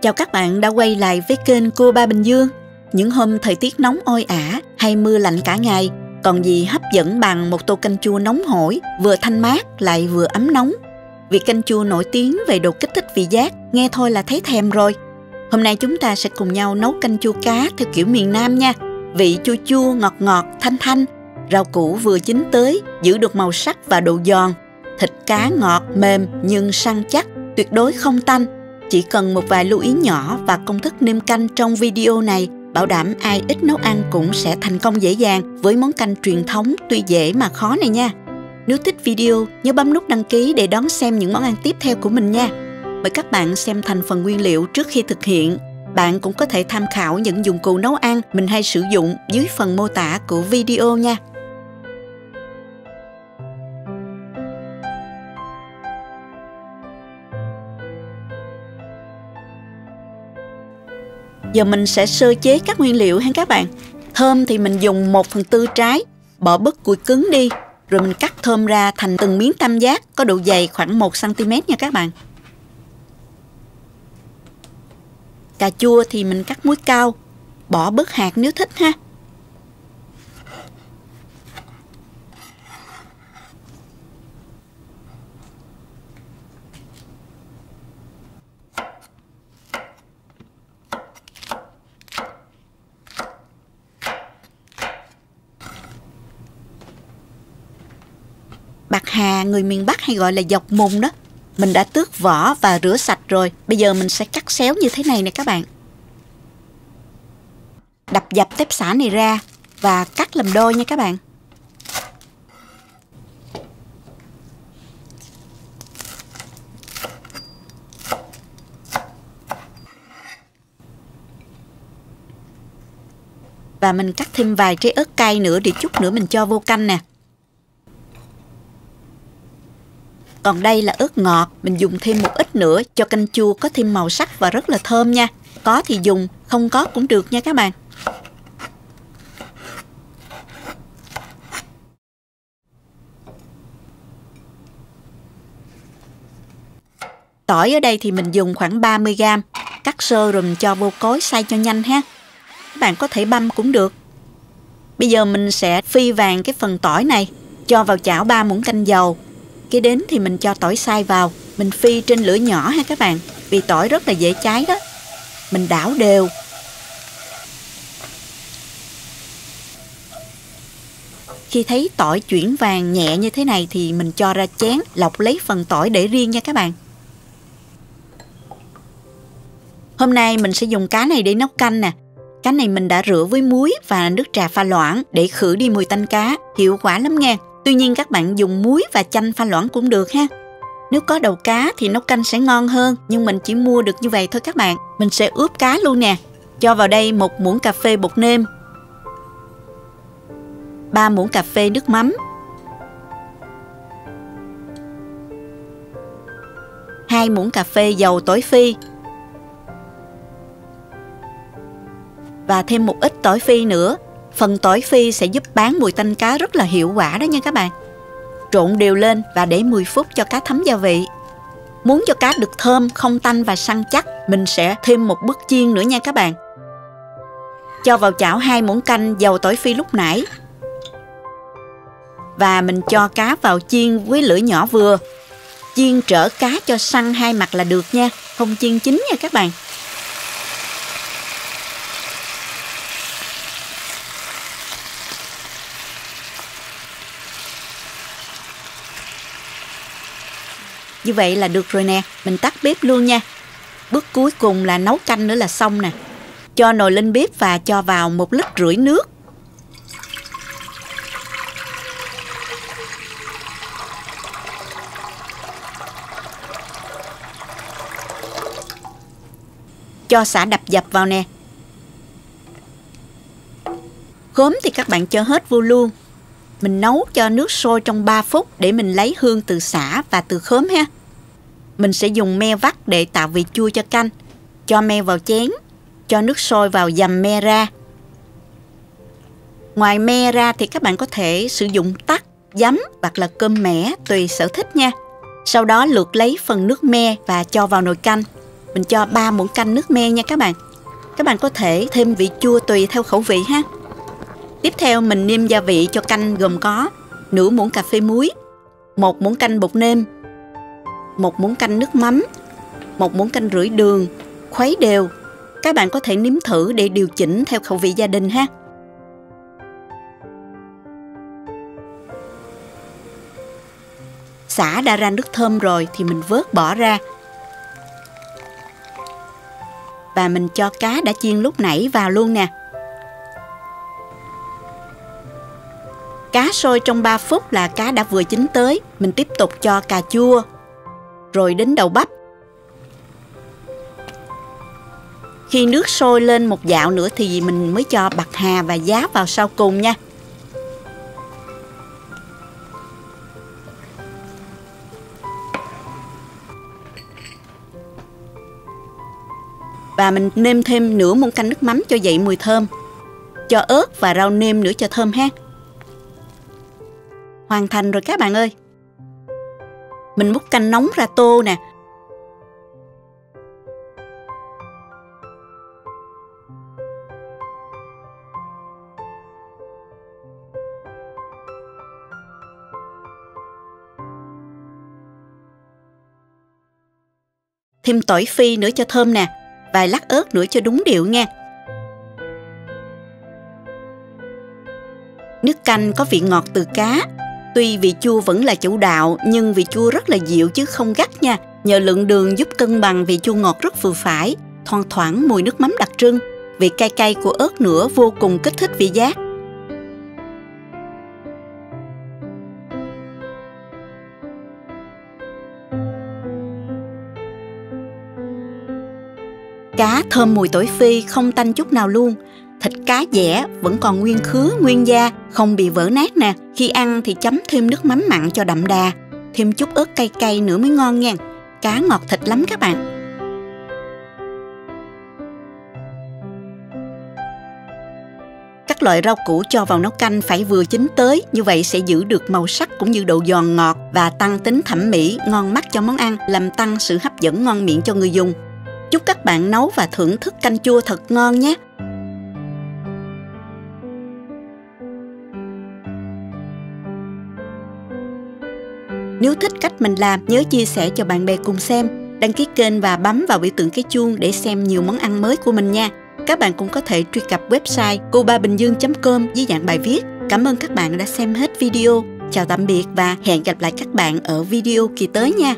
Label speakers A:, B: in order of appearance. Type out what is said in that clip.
A: Chào các bạn đã quay lại với kênh Cua Ba Bình Dương. Những hôm thời tiết nóng oi ả hay mưa lạnh cả ngày, còn gì hấp dẫn bằng một tô canh chua nóng hổi, vừa thanh mát lại vừa ấm nóng. Vị canh chua nổi tiếng về độ kích thích vị giác, nghe thôi là thấy thèm rồi. Hôm nay chúng ta sẽ cùng nhau nấu canh chua cá theo kiểu miền Nam nha. Vị chua chua, ngọt ngọt, thanh thanh. Rau củ vừa chín tới, giữ được màu sắc và độ giòn. Thịt cá ngọt, mềm nhưng săn chắc, tuyệt đối không tanh. Chỉ cần một vài lưu ý nhỏ và công thức nêm canh trong video này, bảo đảm ai ít nấu ăn cũng sẽ thành công dễ dàng với món canh truyền thống tuy dễ mà khó này nha. Nếu thích video, nhớ bấm nút đăng ký để đón xem những món ăn tiếp theo của mình nha. Mời các bạn xem thành phần nguyên liệu trước khi thực hiện. Bạn cũng có thể tham khảo những dụng cụ nấu ăn mình hay sử dụng dưới phần mô tả của video nha. Giờ mình sẽ sơ chế các nguyên liệu ha các bạn. Thơm thì mình dùng 1/4 trái, bỏ bớt cùi cứng đi, rồi mình cắt thơm ra thành từng miếng tam giác có độ dày khoảng 1 cm nha các bạn. Cà chua thì mình cắt múi cao, bỏ bớt hạt nếu thích ha. Bạc hà người miền Bắc hay gọi là dọc mùng đó. Mình đã tước vỏ và rửa sạch rồi. Bây giờ mình sẽ cắt xéo như thế này nè các bạn. Đập dập tép xả này ra và cắt làm đôi nha các bạn. Và mình cắt thêm vài trái ớt cay nữa để chút nữa mình cho vô canh nè. Còn đây là ớt ngọt, mình dùng thêm một ít nữa cho canh chua có thêm màu sắc và rất là thơm nha. Có thì dùng, không có cũng được nha các bạn. Tỏi ở đây thì mình dùng khoảng 30g, cắt sơ rồi mình cho vô cối xay cho nhanh ha. Các bạn có thể băm cũng được. Bây giờ mình sẽ phi vàng cái phần tỏi này, cho vào chảo 3 muỗng canh dầu. Kế đến thì mình cho tỏi xay vào, mình phi trên lửa nhỏ ha các bạn, vì tỏi rất là dễ cháy đó. Mình đảo đều. Khi thấy tỏi chuyển vàng nhẹ như thế này thì mình cho ra chén, lọc lấy phần tỏi để riêng nha các bạn. Hôm nay mình sẽ dùng cá này để nấu canh nè. Cá này mình đã rửa với muối và nước trà pha loãng để khử đi mùi tanh cá, hiệu quả lắm nha. Tuy nhiên các bạn dùng muối và chanh pha loãng cũng được ha. Nếu có đầu cá thì nấu canh sẽ ngon hơn, nhưng mình chỉ mua được như vậy thôi các bạn. Mình sẽ ướp cá luôn nè. Cho vào đây 1 muỗng cà phê bột nêm, 3 muỗng cà phê nước mắm, 2 muỗng cà phê dầu tỏi phi và thêm một ít tỏi phi nữa. Phần tỏi phi sẽ giúp bán mùi tanh cá rất là hiệu quả đó nha các bạn. Trộn đều lên và để 10 phút cho cá thấm gia vị. Muốn cho cá được thơm, không tanh và săn chắc, mình sẽ thêm một bước chiên nữa nha các bạn. Cho vào chảo 2 muỗng canh dầu tỏi phi lúc nãy. Và mình cho cá vào chiên với lửa nhỏ vừa. Chiên trở cá cho săn hai mặt là được nha, không chiên chín nha các bạn. Như vậy là được rồi nè, mình tắt bếp luôn nha. Bước cuối cùng là nấu canh nữa là xong nè. Cho nồi lên bếp và cho vào 1,5 lít nước. Cho sả đập dập vào nè. Khóm thì các bạn cho hết vô luôn. Mình nấu cho nước sôi trong 3 phút để mình lấy hương từ sả và từ khóm ha. Mình sẽ dùng me vắt để tạo vị chua cho canh. Cho me vào chén, cho nước sôi vào dầm me ra. Ngoài me ra thì các bạn có thể sử dụng tắc, giấm hoặc là cơm mẻ tùy sở thích nha. Sau đó lượt lấy phần nước me và cho vào nồi canh. Mình cho 3 muỗng canh nước me nha các bạn. Các bạn có thể thêm vị chua tùy theo khẩu vị ha. Tiếp theo mình nêm gia vị cho canh gồm có nửa muỗng cà phê muối, 1 muỗng canh bột nêm, 1 muỗng canh nước mắm, 1 muỗng canh rưỡi đường, khuấy đều. Các bạn có thể nếm thử để điều chỉnh theo khẩu vị gia đình ha. Sả đã ra nước thơm rồi thì mình vớt bỏ ra. Và mình cho cá đã chiên lúc nãy vào luôn nè. Cá sôi trong 3 phút là cá đã vừa chín tới. Mình tiếp tục cho cà chua, rồi đến đậu bắp. Khi nước sôi lên một dạo nữa thì mình mới cho bạc hà và giá vào sau cùng nha. Và mình nêm thêm nửa muỗng canh nước mắm cho dậy mùi thơm. Cho ớt và rau nêm nữa cho thơm ha. Hoàn thành rồi các bạn ơi. Mình múc canh nóng ra tô nè. Thêm tỏi phi nữa cho thơm nè. Vài lát ớt nữa cho đúng điệu nha. Nước canh có vị ngọt từ cá. Tuy vị chua vẫn là chủ đạo, nhưng vị chua rất là dịu chứ không gắt nha. Nhờ lượng đường giúp cân bằng vị chua ngọt rất vừa phải, thoang thoảng mùi nước mắm đặc trưng. Vị cay cay của ớt nữa vô cùng kích thích vị giác. Cá thơm mùi tỏi phi, không tanh chút nào luôn. Thịt cá dẻ vẫn còn nguyên khứa, nguyên da, không bị vỡ nát nè. Khi ăn thì chấm thêm nước mắm mặn cho đậm đà. Thêm chút ớt cay cay nữa mới ngon nha. Cá ngọt thịt lắm các bạn. Các loại rau củ cho vào nấu canh phải vừa chín tới. Như vậy sẽ giữ được màu sắc cũng như độ giòn ngọt và tăng tính thẩm mỹ, ngon mắt cho món ăn, làm tăng sự hấp dẫn ngon miệng cho người dùng. Chúc các bạn nấu và thưởng thức canh chua thật ngon nhé! Nếu thích cách mình làm, nhớ chia sẻ cho bạn bè cùng xem. Đăng ký kênh và bấm vào biểu tượng cái chuông để xem nhiều món ăn mới của mình nha. Các bạn cũng có thể truy cập website cobabinhdương.com dưới dạng bài viết. Cảm ơn các bạn đã xem hết video. Chào tạm biệt và hẹn gặp lại các bạn ở video kỳ tới nha!